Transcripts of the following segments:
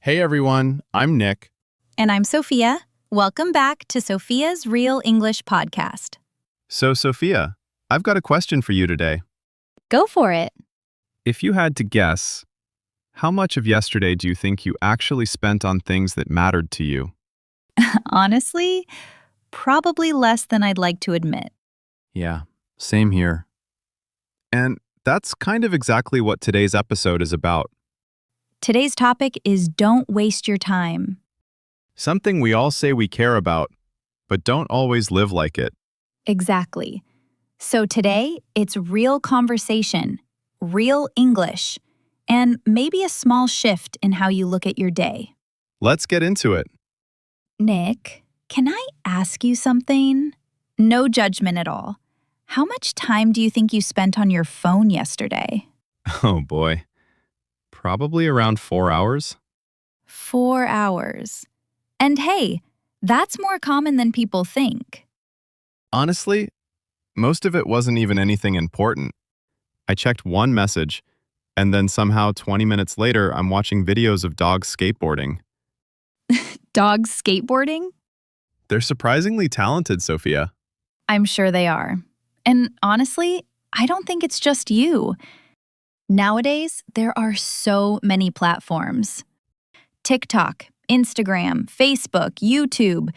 Hey everyone, I'm Nick. And I'm Sophia. Welcome back to Sophia's Real English Podcast. So, Sophia, I've got a question for you today. Go for it. If you had to guess, how much of yesterday do you think you actually spent on things that mattered to you? Honestly, probably less than I'd like to admit. Yeah, same here. And that's kind of exactly what today's episode is about. Today's topic is don't waste your time. Something we all say we care about, but don't always live like it. Exactly. So today, it's real conversation, real English, and maybe a small shift in how you look at your day. Let's get into it. Nick, can I ask you something? No judgment at all. How much time do you think you spent on your phone yesterday? Oh boy. Probably around 4 hours. 4 hours. And hey, that's more common than people think. Honestly, most of it wasn't even anything important. I checked one message, and then somehow 20 minutes later, I'm watching videos of dogs skateboarding. Dogs skateboarding? They're surprisingly talented, Sophia. I'm sure they are. And honestly, I don't think it's just you. Nowadays, there are so many platforms. TikTok, Instagram, Facebook, YouTube.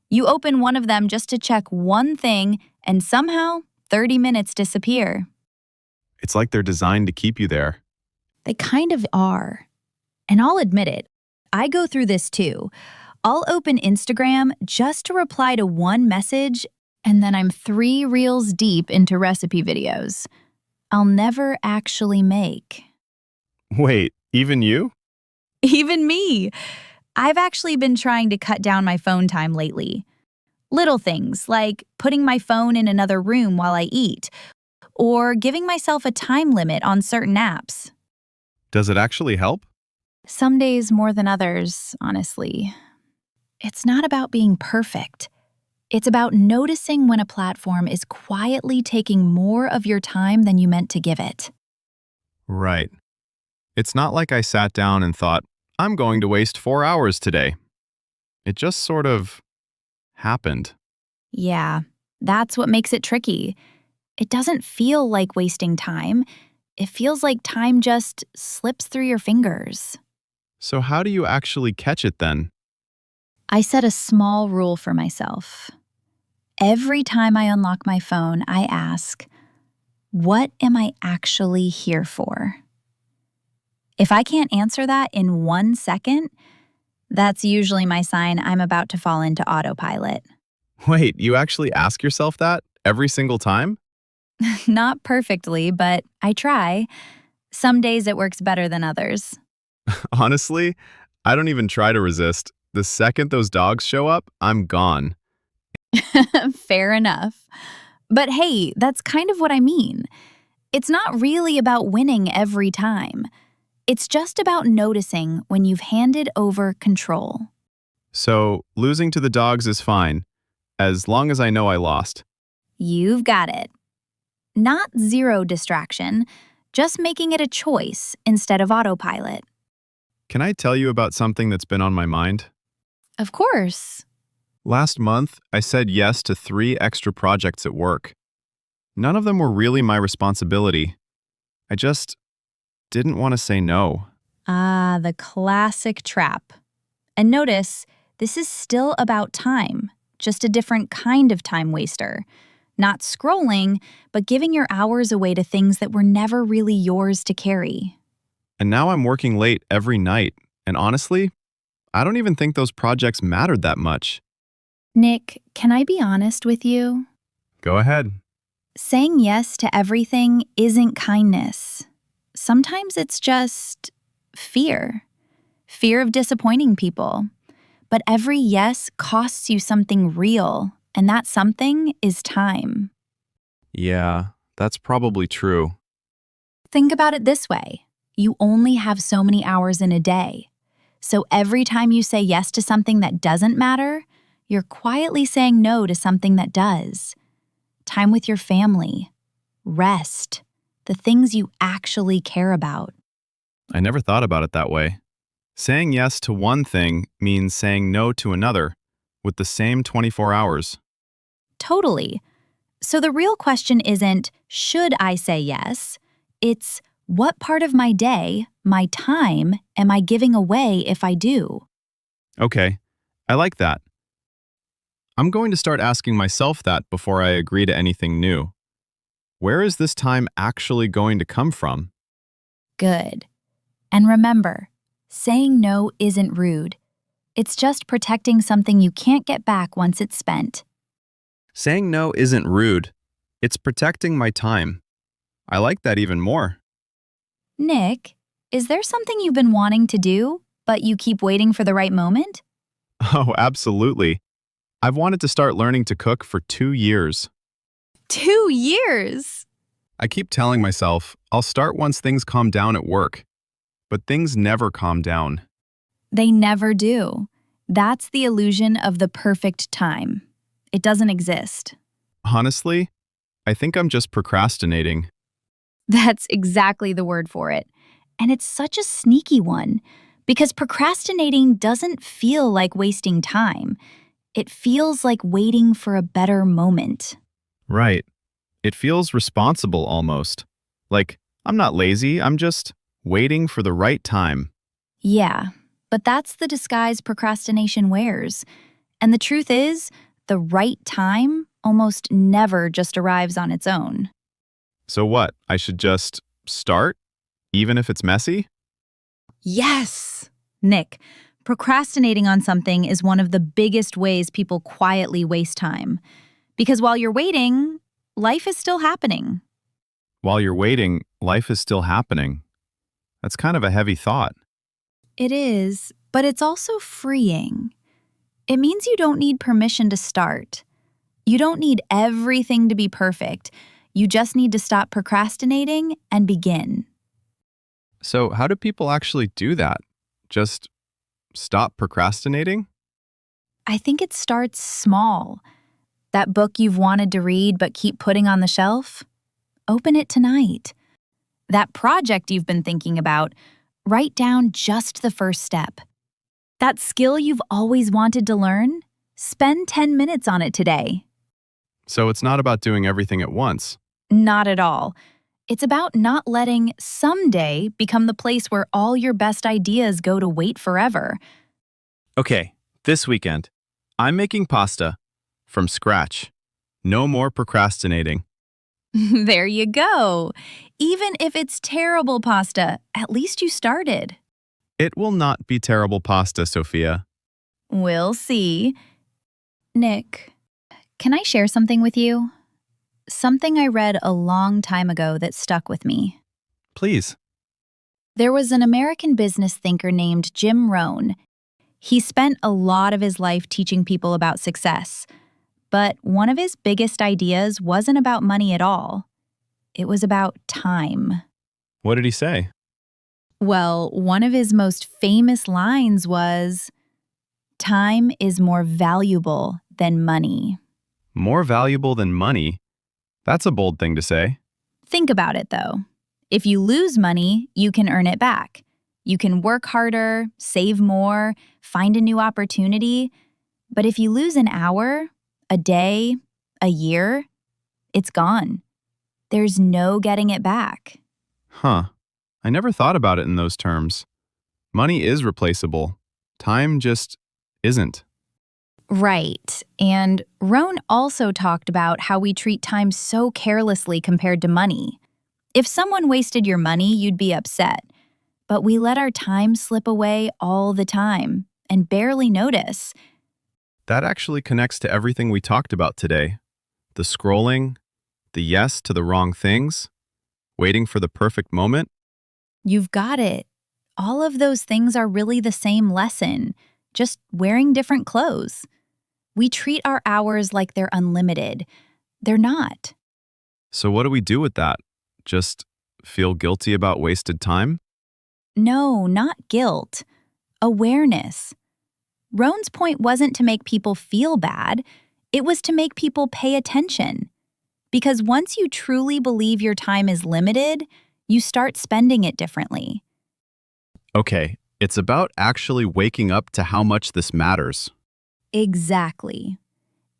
You open one of them just to check one thing, and somehow 30 minutes disappear. It's like they're designed to keep you there. They kind of are. And I'll admit it, I go through this too. I'll open Instagram just to reply to one message, and then I'm 3 reels deep into recipe videos I'll never actually make. Wait, even you? Even me. I've actually been trying to cut down my phone time lately. Little things like putting my phone in another room while I eat, or giving myself a time limit on certain apps. Does it actually help? Some days more than others, honestly. It's not about being perfect. It's about noticing when a platform is quietly taking more of your time than you meant to give it. Right. It's not like I sat down and thought, I'm going to waste 4 hours today. It just sort of happened. Yeah, that's what makes it tricky. It doesn't feel like wasting time. It feels like time just slips through your fingers. So how do you actually catch it then? I set a small rule for myself. Every time I unlock my phone, I ask, what am I actually here for? If I can't answer that in 1 second, that's usually my sign I'm about to fall into autopilot. Wait, you actually ask yourself that every single time? Not perfectly, but I try. Some days it works better than others. Honestly, I don't even try to resist. The second those dogs show up, I'm gone. Fair enough. But hey, that's kind of what I mean. It's not really about winning every time. It's just about noticing when you've handed over control. So, losing to the dogs is fine, as long as I know I lost. You've got it. Not zero distraction, just making it a choice instead of autopilot. Can I tell you about something that's been on my mind? Of course. Last month, I said yes to 3 extra projects at work. None of them were really my responsibility. I just didn't want to say no. Ah, the classic trap. And notice, this is still about time, just a different kind of time waster. Not scrolling, but giving your hours away to things that were never really yours to carry. And now I'm working late every night, and honestly, I don't even think those projects mattered that much. Nick, can I be honest with you? Go ahead. Saying yes to everything isn't kindness. Sometimes it's just fear. Fear of disappointing people. But every yes costs you something real, and that something is time. Yeah, that's probably true. Think about it this way. You only have so many hours in a day. So every time you say yes to something that doesn't matter, you're quietly saying no to something that does. Time with your family, rest, the things you actually care about. I never thought about it that way. Saying yes to one thing means saying no to another with the same 24 hours. Totally. So the real question isn't, should I say yes? It's, what part of my day, my time, am I giving away if I do? Okay, I like that. I'm going to start asking myself that before I agree to anything new. Where is this time actually going to come from? Good. And remember, saying no isn't rude. It's just protecting something you can't get back once it's spent. Saying no isn't rude. It's protecting my time. I like that even more. Nick, is there something you've been wanting to do, but you keep waiting for the right moment? Oh, absolutely. I've wanted to start learning to cook for 2 years. 2 years! I keep telling myself I'll start once things calm down at work, but things never calm down. They never do. That's the illusion of the perfect time. It doesn't exist. Honestly, I think I'm just procrastinating. That's exactly the word for it. And it's such a sneaky one, because procrastinating doesn't feel like wasting time. It feels like waiting for a better moment. Right. It feels responsible almost. Like, I'm not lazy, I'm just waiting for the right time. Yeah, but that's the disguise procrastination wears. And the truth is, the right time almost never just arrives on its own. So what? I should just start, even if it's messy? Yes! Nick, procrastinating on something is one of the biggest ways people quietly waste time. Because while you're waiting, life is still happening. While you're waiting, life is still happening. That's kind of a heavy thought. It is, but it's also freeing. It means you don't need permission to start. You don't need everything to be perfect. You just need to stop procrastinating and begin. So, how do people actually do that? Just stop procrastinating? I think it starts small. That book you've wanted to read but keep putting on the shelf? Open it tonight. That project you've been thinking about? Write down just the first step. That skill you've always wanted to learn? Spend 10 minutes on it today. So, it's not about doing everything at once. Not at all. It's about not letting someday become the place where all your best ideas go to wait forever. Okay, this weekend, I'm making pasta from scratch. No more procrastinating. There you go. Even if it's terrible pasta, at least you started. It will not be terrible pasta, Sophia. We'll see. Nick, can I share something with you? Something I read a long time ago that stuck with me. Please. There was an American business thinker named Jim Rohn. He spent a lot of his life teaching people about success. But one of his biggest ideas wasn't about money at all. It was about time. What did he say? Well, one of his most famous lines was, "Time is more valuable than money." More valuable than money? That's a bold thing to say. Think about it, though. If you lose money, you can earn it back. You can work harder, save more, find a new opportunity. But if you lose an hour, a day, a year, it's gone. There's no getting it back. Huh. I never thought about it in those terms. Money is replaceable. Time just isn't. Right. And Rohn also talked about how we treat time so carelessly compared to money. If someone wasted your money, you'd be upset. But we let our time slip away all the time and barely notice. That actually connects to everything we talked about today. The scrolling, the yes to the wrong things, waiting for the perfect moment. You've got it. All of those things are really the same lesson, just wearing different clothes. We treat our hours like they're unlimited. They're not. So what do we do with that? Just feel guilty about wasted time? No, not guilt. Awareness. Rohn's point wasn't to make people feel bad. It was to make people pay attention. Because once you truly believe your time is limited, you start spending it differently. Okay, It's about actually waking up to how much this matters. Exactly.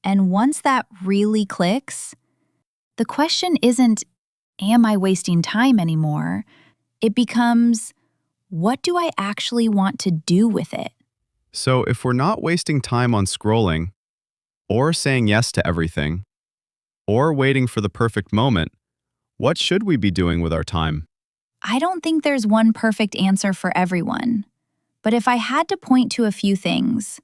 And once that really clicks, the question isn't, am I wasting time anymore? It becomes, what do I actually want to do with it? So if we're not wasting time on scrolling, or saying yes to everything, or waiting for the perfect moment, what should we be doing with our time? I don't think there's one perfect answer for everyone. But if I had to point to a few things,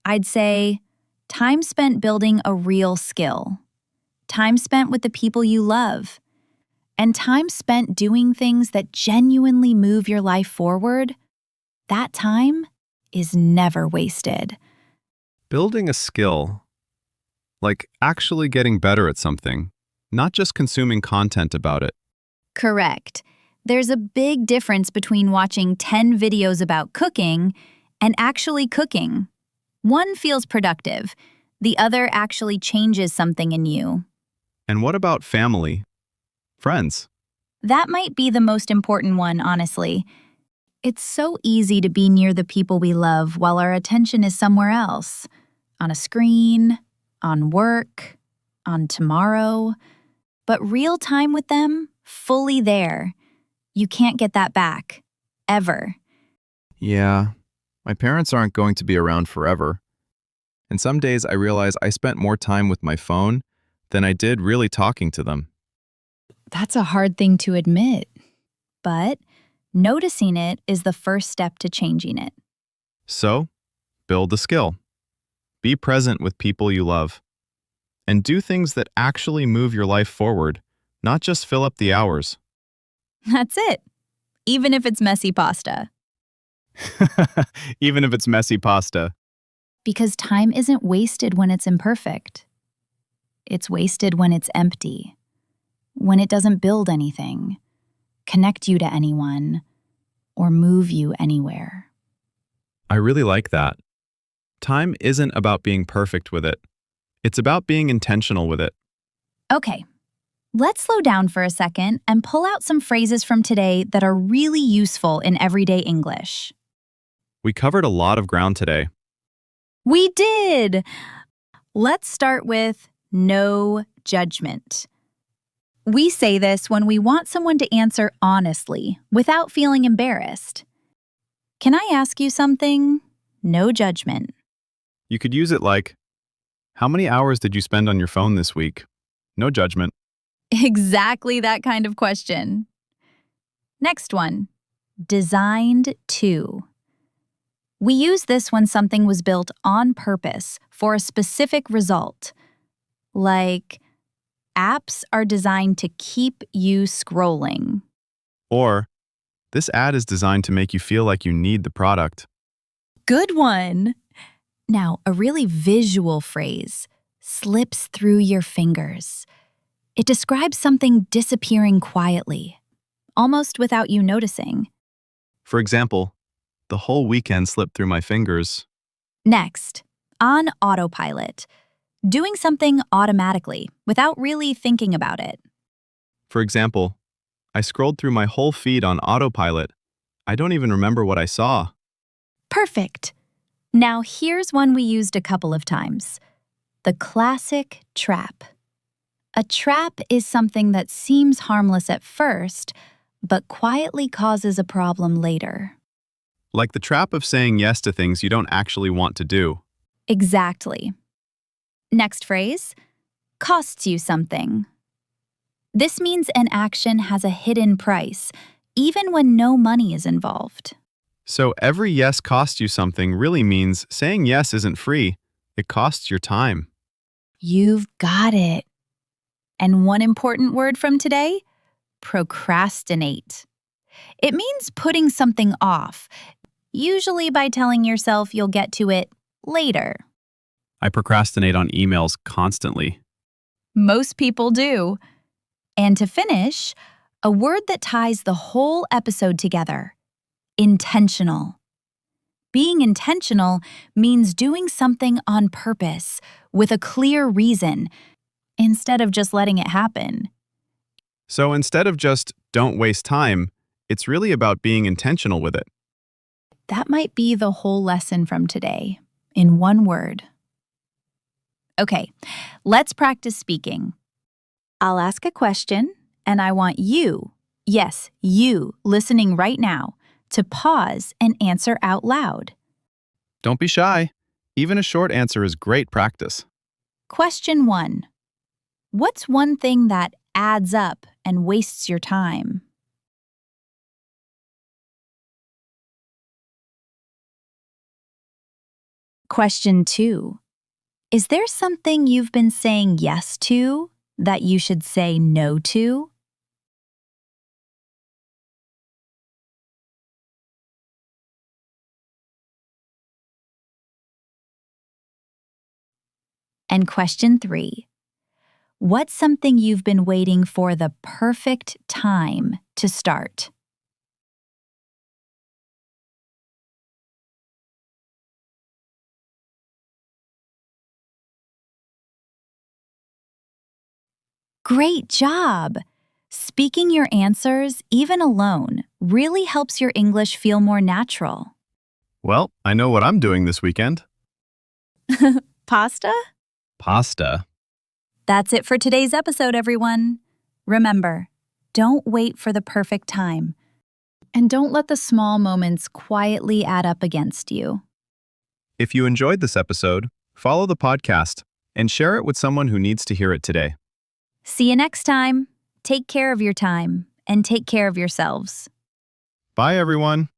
I'd say time spent building a real skill, time spent with the people you love, and time spent doing things that genuinely move your life forward, that time is never wasted. Building a skill, like actually getting better at something, not just consuming content about it. Correct. There's a big difference between watching 10 videos about cooking and actually cooking. One feels productive, the other actually changes something in you. And what about family? Friends? That might be the most important one, honestly. It's so easy to be near the people we love while our attention is somewhere else. On a screen, on work, on tomorrow. But real time with them, fully there. You can't get that back. Ever. Yeah, my parents aren't going to be around forever. And some days I realize I spent more time with my phone than I did really talking to them. That's a hard thing to admit. But noticing it is the first step to changing it. So, build a skill. Be present with people you love. And do things that actually move your life forward, not just fill up the hours. That's it. Even if it's messy pasta. Even if it's messy pasta. Because time isn't wasted when it's imperfect. It's wasted when it's empty. When it doesn't build anything, connect you to anyone, or move you anywhere. I really like that. Time isn't about being perfect with it. It's about being intentional with it. Okay, let's slow down for a second and pull out some phrases from today that are really useful in everyday English. We covered a lot of ground today. We did! Let's start with no judgment. We say this when we want someone to answer honestly, without feeling embarrassed. Can I ask you something? No judgment. You could use it like, how many hours did you spend on your phone this week? No judgment. Exactly that kind of question. Next one. Designed to. We use this when something was built on purpose for a specific result. Like, apps are designed to keep you scrolling. Or, this ad is designed to make you feel like you need the product. Good one! Now, a really visual phrase, slips through your fingers. It describes something disappearing quietly, almost without you noticing. For example, the whole weekend slipped through my fingers. Next, on autopilot. Doing something automatically, without really thinking about it. For example, I scrolled through my whole feed on autopilot. I don't even remember what I saw. Perfect! Now here's one we used a couple of times. The classic trap. A trap is something that seems harmless at first, but quietly causes a problem later. Like the trap of saying yes to things you don't actually want to do. Exactly. Next phrase, costs you something. This means an action has a hidden price, even when no money is involved. So every yes costs you something really means saying yes isn't free. It costs your time. You've got it. And one important word from today, procrastinate. It means putting something off, usually by telling yourself you'll get to it later. I procrastinate on emails constantly. Most people do. And to finish, a word that ties the whole episode together, intentional. Being intentional means doing something on purpose, with a clear reason, instead of just letting it happen. So instead of just don't waste time, it's really about being intentional with it. That might be the whole lesson from today, in one word. Okay, let's practice speaking. I'll ask a question, and I want you, yes, you, listening right now, to pause and answer out loud. Don't be shy. Even a short answer is great practice. Question 1. What's one thing that adds up and wastes your time? Question 2. Is there something you've been saying yes to that you should say no to? And question 3. What's something you've been waiting for the perfect time to start? Great job! Speaking your answers, even alone, really helps your English feel more natural. Well, I know what I'm doing this weekend. Pasta? Pasta. That's it for today's episode, everyone. Remember, don't wait for the perfect time. And don't let the small moments quietly add up against you. If you enjoyed this episode, follow the podcast and share it with someone who needs to hear it today. See you next time. Take care of your time and take care of yourselves. Bye, everyone.